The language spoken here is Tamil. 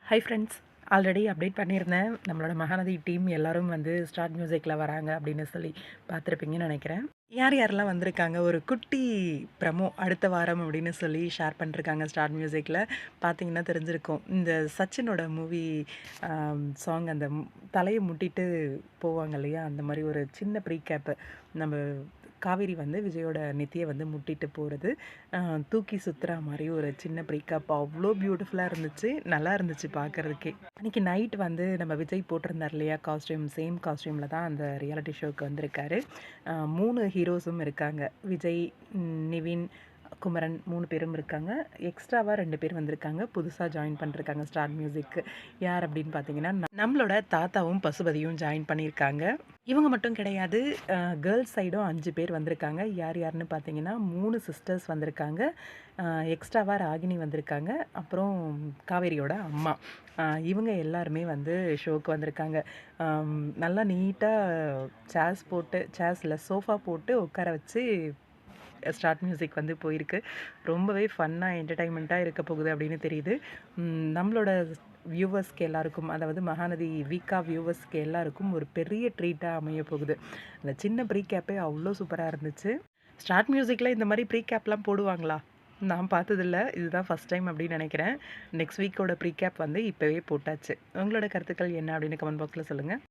ஹை ஃப்ரெண்ட்ஸ், ஆல்ரெடி அப்டேட் பண்ணியிருந்தேன். நம்மளோட மகாநதி டீம் எல்லாரும் வந்து ஸ்டார்ட் மியூசிக்கில் வராங்க அப்படின்னு சொல்லி பார்த்துருப்பீங்கன்னு நினைக்கிறேன். யார் யாரெல்லாம் வந்திருக்காங்க, ஒரு குட்டி ப்ரமோ அடுத்த வாரம் அப்படின்னு சொல்லி ஷேர் பண்ணிருக்காங்க ஸ்டார்ட் மியூசிக்கில். பார்த்தீங்கன்னா தெரிஞ்சிருக்கும். இந்த சச்சினோட மூவி சாங் அந்த தலையை முட்டிட்டு போவாங்க இல்லையா, அந்த மாதிரி ஒரு சின்ன ப்ரீ கேப்பு. நம்ம காவேரி வந்து விஜயோட நெத்தியை வந்து முட்டிட்டு போகிறது, தூக்கி சுற்றுற மாதிரி ஒரு சின்ன ப்ரீக்கப் அவ்வளோ பியூட்டிஃபுல்லாக இருந்துச்சு. நல்லா இருந்துச்சு பார்க்குறதுக்கே. அன்றைக்கி நைட் வந்து நம்ம விஜய் போட்டிருந்தார் இல்லையா காஸ்டியூம், சேம் காஸ்டியூமில் தான் அந்த ரியாலிட்டி ஷோவுக்கு வந்திருக்காரு. 3 ஹீரோஸும் இருக்காங்க. விஜய், நிவின், குமரன் 3 பேரும் இருக்காங்க. எக்ஸ்ட்ராவாக 2 பேர் வந்திருக்காங்க. புதுசாக ஜாயின் பண்ணிருக்காங்க ஸ்டார்ட் மியூசிக்கு. யார் அப்படின்னு பார்த்தீங்கன்னா, நம்மளோட தாத்தாவும் பசுபதியும் ஜாயின் பண்ணியிருக்காங்க. இவங்க மட்டும் கிடையாது, கேர்ள்ஸ் சைடும் 5 பேர் வந்திருக்காங்க. யார் யாருன்னு பார்த்தீங்கன்னா 3 சிஸ்டர்ஸ் வந்திருக்காங்க. எக்ஸ்ட்ராவாக ராகினி வந்திருக்காங்க. அப்புறம் காவேரியோட அம்மா. இவங்க எல்லாருமே வந்து ஷோவுக்கு வந்திருக்காங்க. நல்லா நீட்டாக சேர்ஸில் சோஃபா போட்டு உட்கார வச்சு ஸ்டார்ட் மியூசிக் வந்து போயிருக்கு. ரொம்பவே ஃபன்னாக என்டர்டைன்மெண்ட்டாக இருக்க போகுது அப்படின்னு தெரியுது. நம்மளோட வியூவர்ஸ்க்கு எல்லாருக்கும், அதாவது மகாநதி வீக்கா வியூவர்ஸ்க்கு எல்லாருக்கும் ஒரு பெரிய ட்ரீட்டாக அமைய போகுது. அந்த சின்ன ப்ரீ கேப்பே அவ்வளோ சூப்பராக இருந்துச்சு. ஸ்டார்ட் மியூசிக்கில் இந்த மாதிரி ப்ரீ கேப்லாம் போடுவாங்களா? நான் பார்த்ததில்ல. இதுதான் ஃபஸ்ட் டைம் அப்படின்னு நினைக்கிறேன். நெக்ஸ்ட் வீக்கோட ப்ரீ கேப் வந்து இப்போவே போட்டாச்சு. உங்களோட கருத்துக்கள் என்ன அப்படின்னு கமெண்ட் பாக்ஸில் சொல்லுங்கள்.